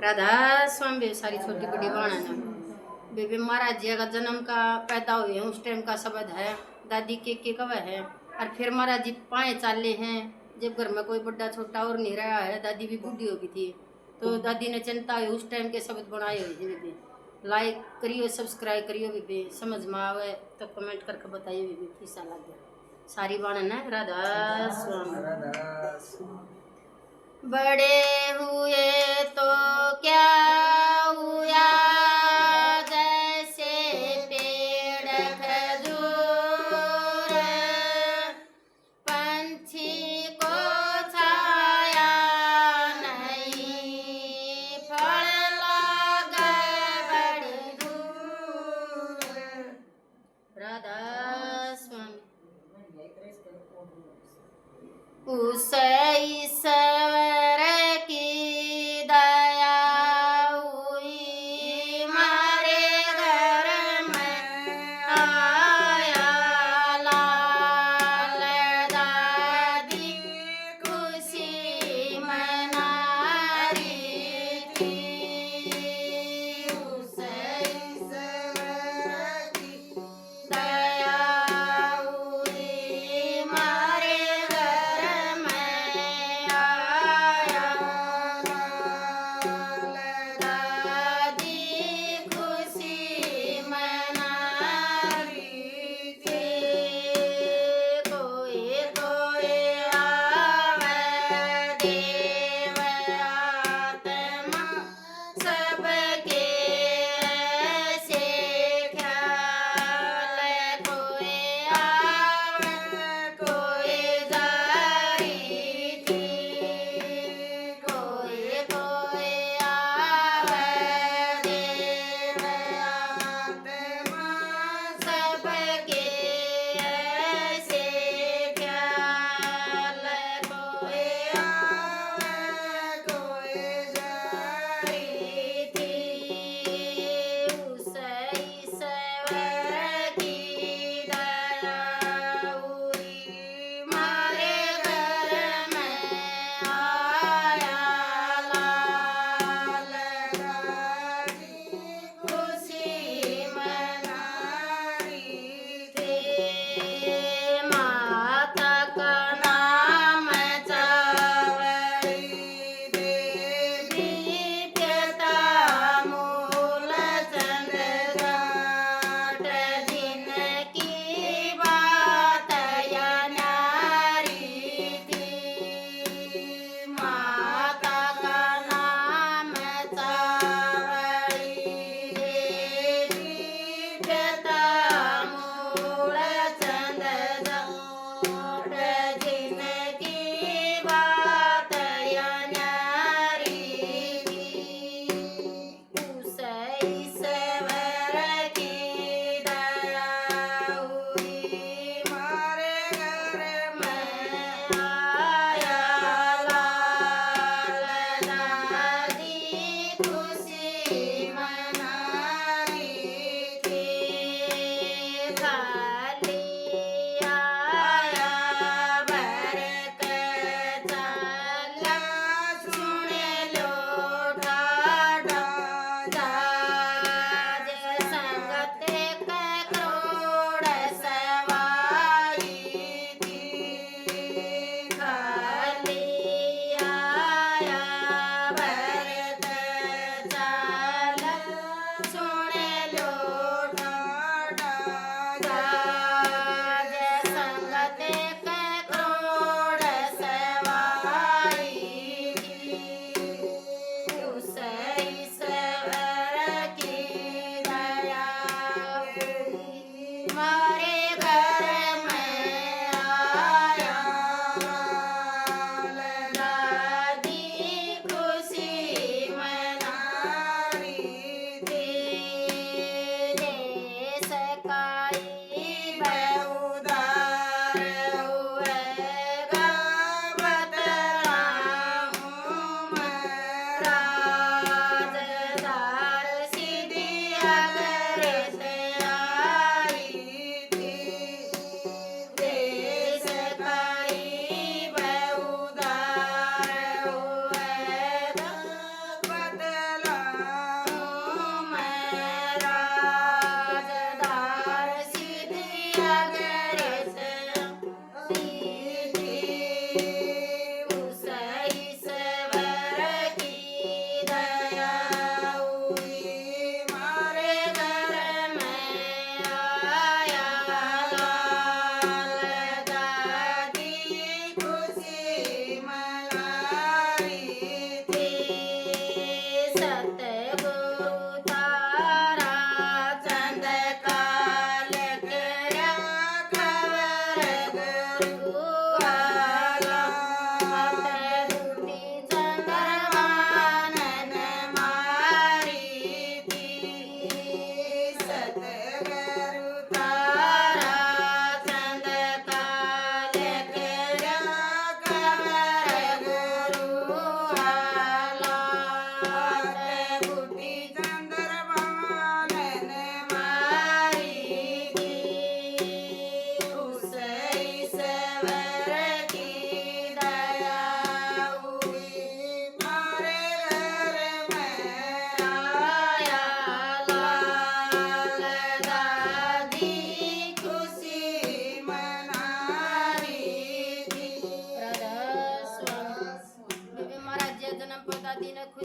राधा स्वामी भी सारी छोटी बड़ी बाणा ने बेबी महाराज जी का जन्म का पैदा हुए हैं उस टाइम का शब्द है। दादी के कवे है और फिर महाराज जी पाए चाले हैं जब घर में कोई बड़ा छोटा और नहीं रहा है। दादी भी बूढ़ी हो गई थी तो दादी ने चिंता हुई उस टाइम के शब्द बनाए हुए थे। बेबी लाइक करियो सब्सक्राइब करियो बेबी समझ में आवे तो कमेंट करके बताइए बेबी कैसा लगे। सारी बाणा ने राधा स्वामी। बड़े हुए तो क्या हुआ जैसे पेड़ खजूर पंछी को छाया नहीं फल लगे बड़ी दूर। राधा स्वामी। उस ईश्वर की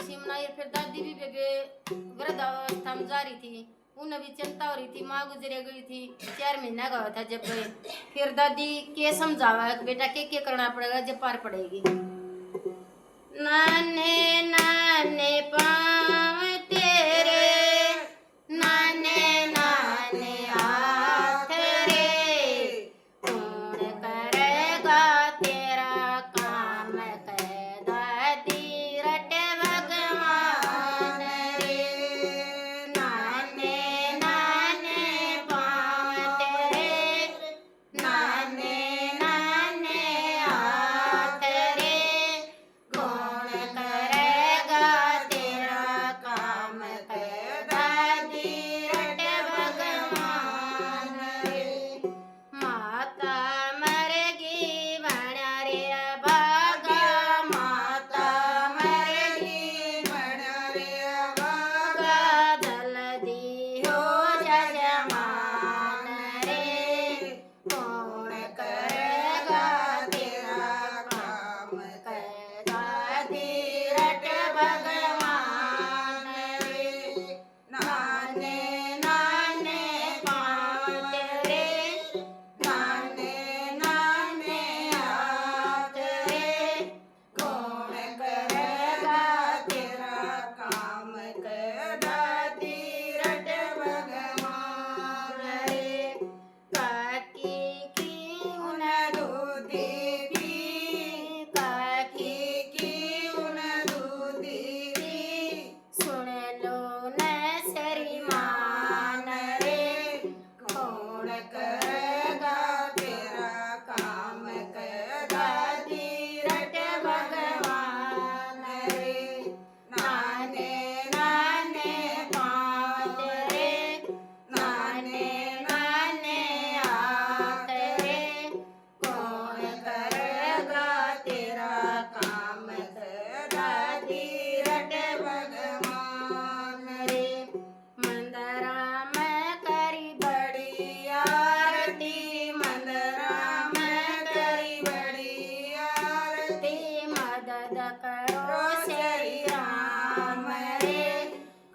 खुशी मनाई। फिर दादी भी बेबे वृद्धावस्था में जा रही थी, उन्हें भी चिंता हो रही थी, माँ गुजरे गई थी, 4 महीना का हुआ था जब गए। फिर दादी के समझावा बेटा के करना पड़ेगा जब पार पड़ेगी। नाने नाने पाँव तेरे, नाने नाने हाथ रे, कौन करेगा तेरा काम कह दादी रटे भगवान रे। नाने नाने पाँव तेरे, नाने नाने हाथ रे, कौन करेगा तेरा काम कह दादी रटे भगवान रे। माता मरेगी बना रे भागा, माता मरेगी बना रे भागा, जल्दी हो जा जमान रे, कौन करेगा तेरा काम कह दादी रटे भगवान रे। नाने नाने पाँव तेरे, नाने नाने हाथ रे, कौन करेगा तेरा काम कह दादी रटे भगवान रे। काकी की उन दूधी पी, काकी की उन दूधी पी, सुन लो न श्रीमान रे, कौन करेगा तेरा काम कह दादी रटे भगवान रे। नाने नाने पाँव तेरे, नाने नाने हाथ रे, कौन करेगा तेरा काम कह दादी रटे भगवान रे। मंदरा में करी बड़ी आरती, मंदरा में करी बड़ी आरती, मदद करो श्री राम रे,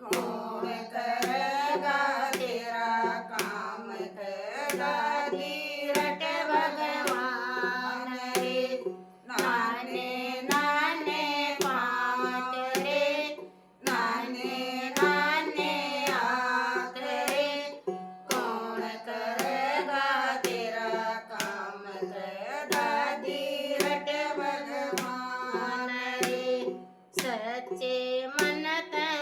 कौन करेगा तेरा काम कह दादी रटे भगवान रे। नाने नाने पाँव तेरे, नाने नाने हाथ रे, कौन करेगा तेरा काम कह दादी रटे भगवान रे। सच्चे मन तै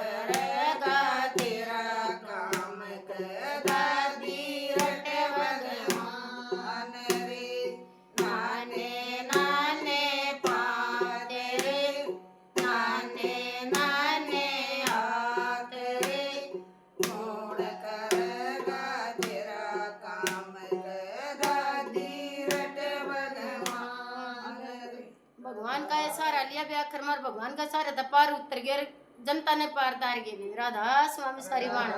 करेगा तेरा काम के दादी रटे भगवान रे नाने नाने पाँव तेरे नाने नाने हाथ रे कौन करेगा तेरा काम के दादी रटे भगवान रे। भगवान का ये सहारा लिया भी आखिर मार भगवान का सहारा था पार उतर गया जनता ने पार तार गए राधा स्वामी सारी बाण